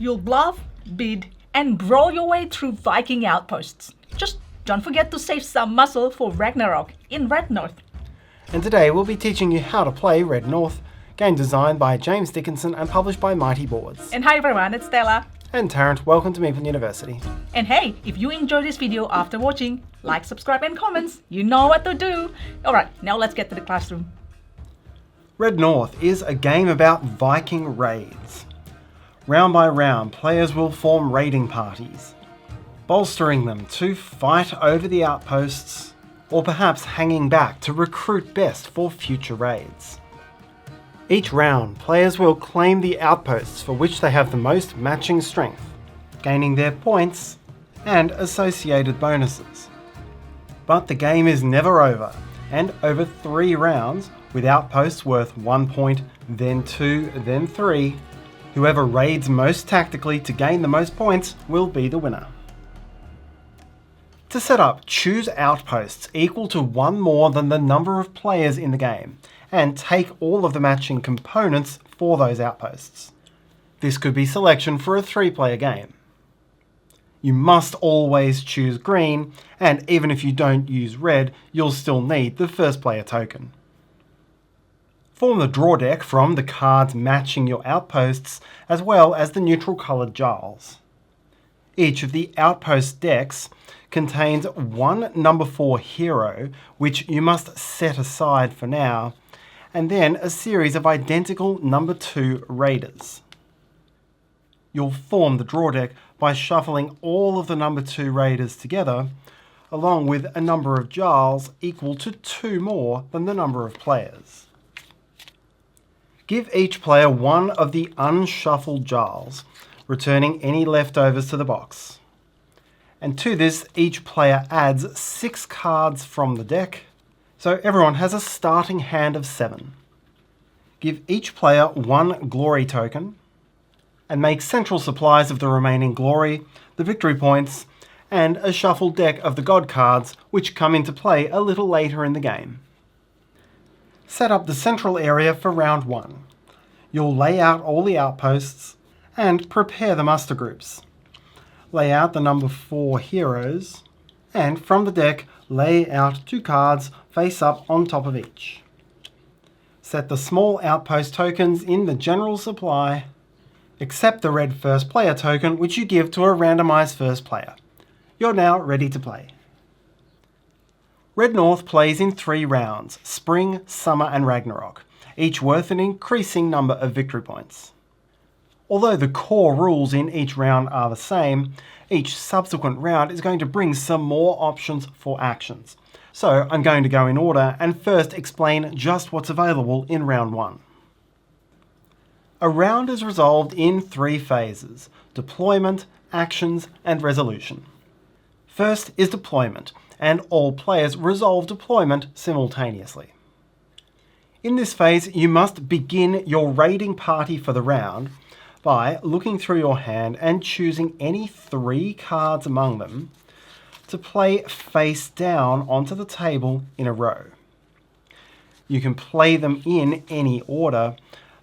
You'll bluff, bid, and brawl your way through Viking outposts. Just don't forget to save some muscle for Ragnarok in Red North. And today we'll be teaching you how to play Red North, game designed by James Dickinson and published by Mighty Boards. And hi everyone, it's Stella. And Tarrant, welcome to Meeple University. And hey, if you enjoyed this video after watching, like, subscribe and comments. You know what to do. Alright, now let's get to the classroom. Red North is a game about Viking raids. Round by round, players will form raiding parties, bolstering them to fight over the outposts, or perhaps hanging back to recruit best for future raids. Each round, players will claim the outposts for which they have the most matching strength, gaining their points and associated bonuses. But the game is never over, and over 3 rounds, with outposts worth 1 point, then 2, then 3, whoever raids most tactically to gain the most points will be the winner. To set up, choose outposts equal to 1 more than the number of players in the game, and take all of the matching components for those outposts. This could be selection for a 3-player game. You must always choose green, and even if you don't use red, you'll still need the first player token. Form the draw deck from the cards matching your outposts, as well as the neutral coloured jarls. Each of the outpost decks contains 1 number 4 hero, which you must set aside for now, and then a series of identical number 2 raiders. You'll form the draw deck by shuffling all of the number 2 raiders together, along with a number of jarls equal to 2 more than the number of players. Give each player 1 of the unshuffled jarls, returning any leftovers to the box. And to this, each player adds 6 cards from the deck, so everyone has a starting hand of 7. Give each player 1 glory token, and make central supplies of the remaining glory, the victory points, and a shuffled deck of the god cards, which come into play a little later in the game. Set up the central area for round 1. You'll lay out all the outposts and prepare the muster groups. Lay out the number 4 heroes, and from the deck, lay out 2 cards face up on top of each. Set the small outpost tokens in the general supply, except the red first player token, which you give to a randomized first player. You're now ready to play. Red North plays in 3 rounds, Spring, Summer and Ragnarok, each worth an increasing number of victory points. Although the core rules in each round are the same, each subsequent round is going to bring some more options for actions. So I'm going to go in order and first explain just what's available in round 1. A round is resolved in 3 phases: deployment, actions and resolution. First is deployment, and all players resolve deployment simultaneously. In this phase, you must begin your raiding party for the round by looking through your hand and choosing any 3 cards among them to play face down onto the table in a row. You can play them in any order,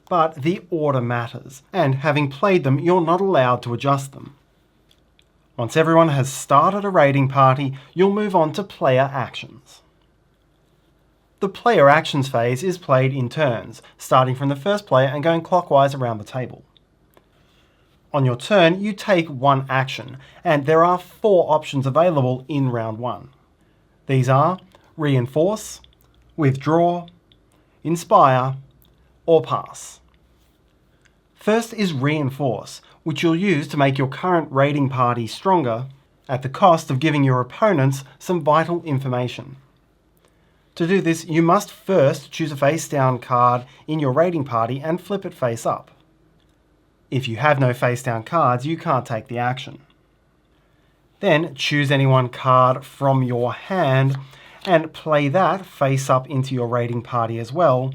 but the order matters, and having played them, you're not allowed to adjust them. Once everyone has started a raiding party, you'll move on to player actions. The player actions phase is played in turns, starting from the first player and going clockwise around the table. On your turn, you take 1 action, and there are 4 options available in round 1. These are reinforce, withdraw, inspire, or pass. First is reinforce, which you'll use to make your current raiding party stronger, at the cost of giving your opponents some vital information. To do this, you must first choose a face-down card in your raiding party and flip it face up. If you have no face-down cards, you can't take the action. Then choose any 1 card from your hand and play that face up into your raiding party as well,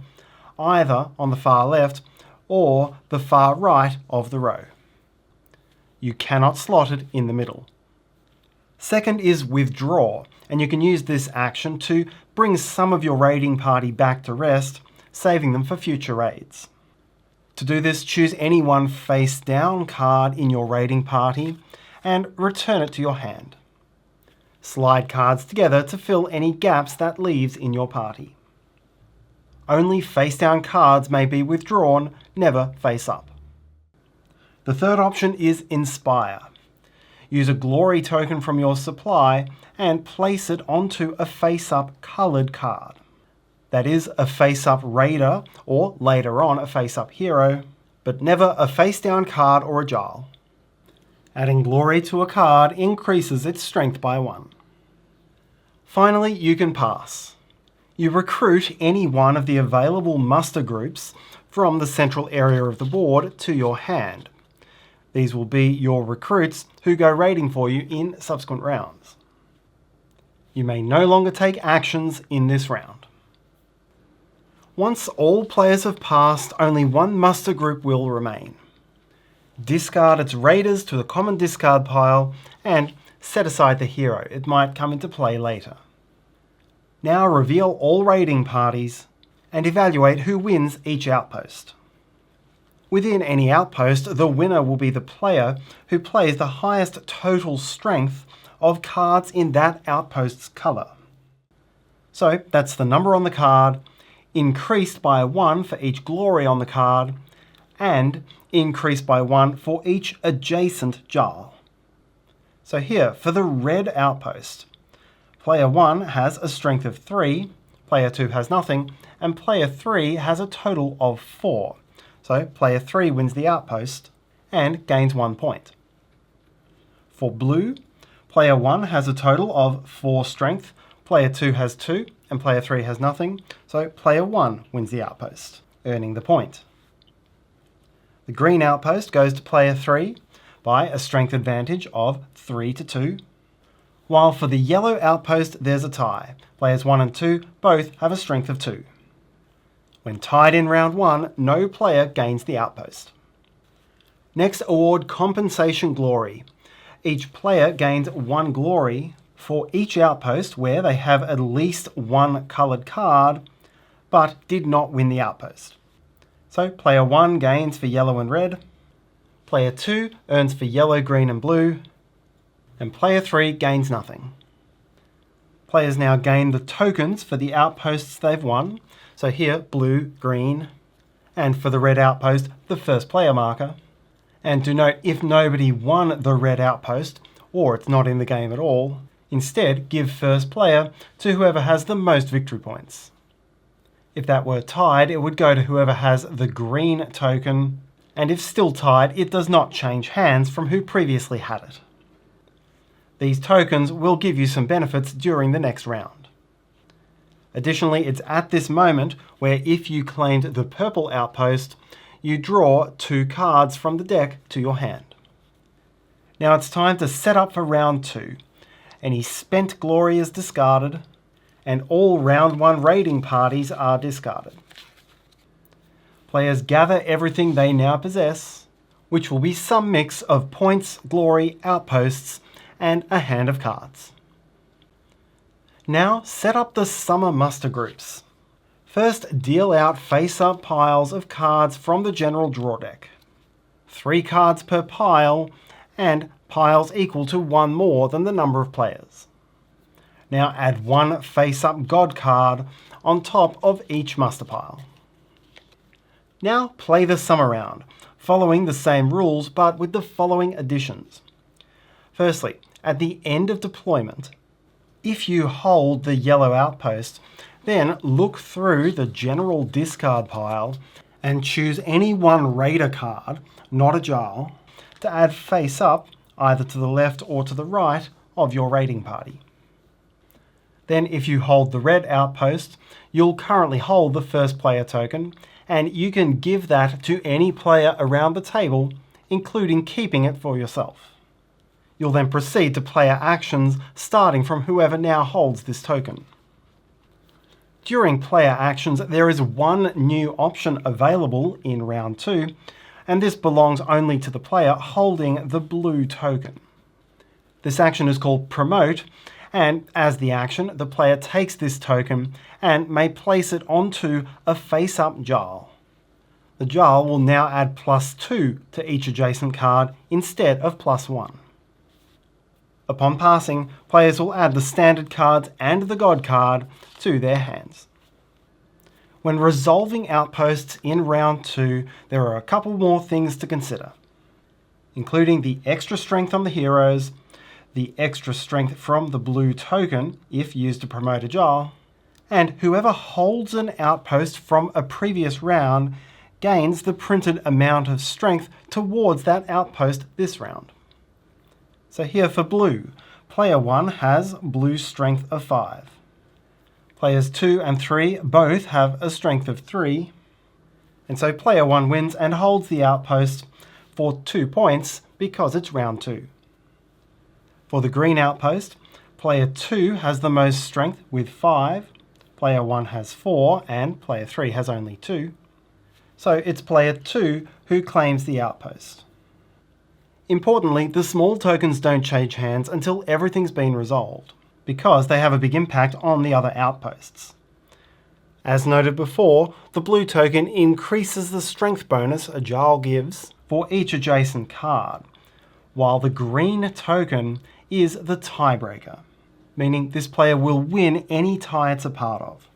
either on the far left or the far right of the row. You cannot slot it in the middle. Second is withdraw, and you can use this action to bring some of your raiding party back to rest, saving them for future raids. To do this, choose any one face down card in your raiding party and return it to your hand. Slide cards together to fill any gaps that leaves in your party. Only face down cards may be withdrawn, never face up. The third option is Inspire. Use a glory token from your supply and place it onto a face-up coloured card. That is a face-up raider, or later on a face-up hero, but never a face-down card or a jarl. Adding glory to a card increases its strength by 1. Finally, you can pass. You recruit any one of the available muster groups from the central area of the board to your hand. These will be your recruits who go raiding for you in subsequent rounds. You may no longer take actions in this round. Once all players have passed, only one muster group will remain. Discard its raiders to the common discard pile and set aside the hero. It might come into play later. Now reveal all raiding parties and evaluate who wins each outpost. Within any outpost, the winner will be the player who plays the highest total strength of cards in that outpost's colour. So that's the number on the card, increased by 1 for each glory on the card, and increased by 1 for each adjacent jarl. So here, for the red outpost, player 1 has a strength of 3, player 2 has nothing, and player 3 has a total of 4. So player 3 wins the outpost and gains 1 point. For blue, player 1 has a total of 4 strength, player 2 has 2, and player 3 has nothing, so player 1 wins the outpost, earning the point. The green outpost goes to player 3 by a strength advantage of 3 to 2, while for the yellow outpost there's a tie. Players 1 and 2 both have a strength of 2. When tied in round 1, no player gains the outpost. Next, award compensation glory. Each player gains 1 glory for each outpost where they have at least 1 coloured card, but did not win the outpost. So player 1 gains for yellow and red, player 2 earns for yellow, green and blue, and player 3 gains nothing. Players now gain the tokens for the outposts they've won. So here, blue, green, and for the red outpost, the first player marker. And do note, if nobody won the red outpost, or it's not in the game at all, instead give first player to whoever has the most victory points. If that were tied, it would go to whoever has the green token, and if still tied, it does not change hands from who previously had it. These tokens will give you some benefits during the next round. Additionally, it's at this moment where if you claimed the purple outpost, you draw 2 cards from the deck to your hand. Now it's time to set up for round 2. Any spent glory is discarded, and all round 1 raiding parties are discarded. Players gather everything they now possess, which will be some mix of points, glory, outposts, and a hand of cards. Now set up the summer muster groups. First, deal out face-up piles of cards from the general draw deck. 3 cards per pile, and piles equal to 1 more than the number of players. Now add 1 face-up god card on top of each muster pile. Now play the summer round, following the same rules but with the following additions. Firstly, at the end of deployment, if you hold the yellow outpost, then look through the general discard pile and choose any one raider card, not a jarl, to add face up either to the left or to the right of your raiding party. Then if you hold the red outpost, you'll currently hold the first player token, and you can give that to any player around the table, including keeping it for yourself. You'll then proceed to player actions starting from whoever now holds this token. During player actions, there is 1 new option available in round 2, and this belongs only to the player holding the blue token. This action is called Promote, and as the action, the player takes this token and may place it onto a face-up jarl. The the Jarl will now add +2 to each adjacent card instead of +1. Upon passing, players will add the standard cards and the God card to their hands. When resolving outposts in round 2, there are a couple more things to consider, including the extra strength on the heroes, the extra strength from the blue token if used to promote a Jarl, and whoever holds an outpost from a previous round gains the printed amount of strength towards that outpost this round. So here for blue, player 1 has blue strength of 5. Players 2 and 3 both have a strength of 3, and so player 1 wins and holds the outpost for 2 points because it's round 2. For the green outpost, player 2 has the most strength with 5, player 1 has 4, and player 3 has only 2. So it's player 2 who claims the outpost. Importantly, the small tokens don't change hands until everything's been resolved, because they have a big impact on the other outposts. As noted before, the blue token increases the strength bonus a Jarl gives for each adjacent card, while the green token is the tiebreaker, meaning this player will win any tie it's a part of.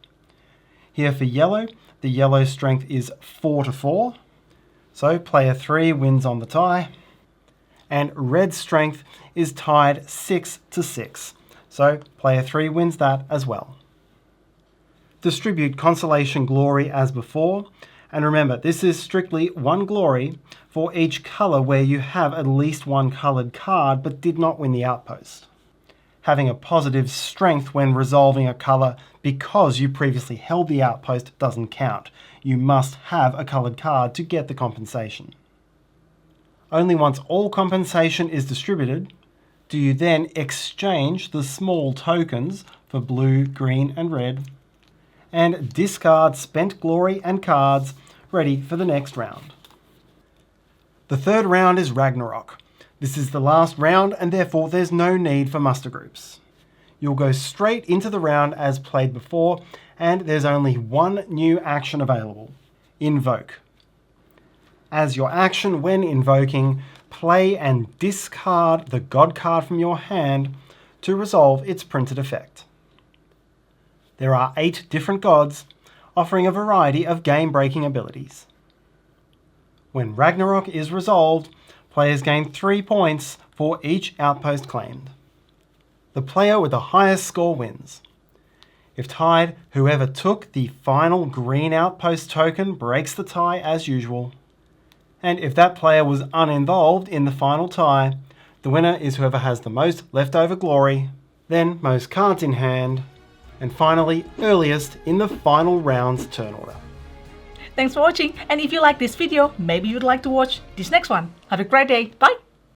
Here for yellow, the yellow strength is 4 to 4, so player 3 wins on the tie, and red strength is tied 6 to 6, so player 3 wins that as well. Distribute consolation glory as before, and remember this is strictly 1 glory for each colour where you have at least 1 coloured card but did not win the outpost. Having a positive strength when resolving a colour because you previously held the outpost doesn't count. You must have a coloured card to get the compensation. Only once all compensation is distributed do you then exchange the small tokens for blue, green and red, and discard spent glory and cards ready for the next round. The third round is Ragnarok. This is the last round and therefore there's no need for muster groups. You'll go straight into the round as played before, and there's only one new action available: Invoke. As your action when invoking, play and discard the God card from your hand to resolve its printed effect. There are 8 different gods, offering a variety of game-breaking abilities. When Ragnarok is resolved, players gain 3 points for each outpost claimed. The player with the highest score wins. If tied, whoever took the final green outpost token breaks the tie as usual. And if that player was uninvolved in the final tie, the winner is whoever has the most leftover glory, then most cards in hand, and finally earliest in the final round's turn order. Thanks for watching, and if you like this video, maybe you'd like to watch this next one. Have a great day. Bye!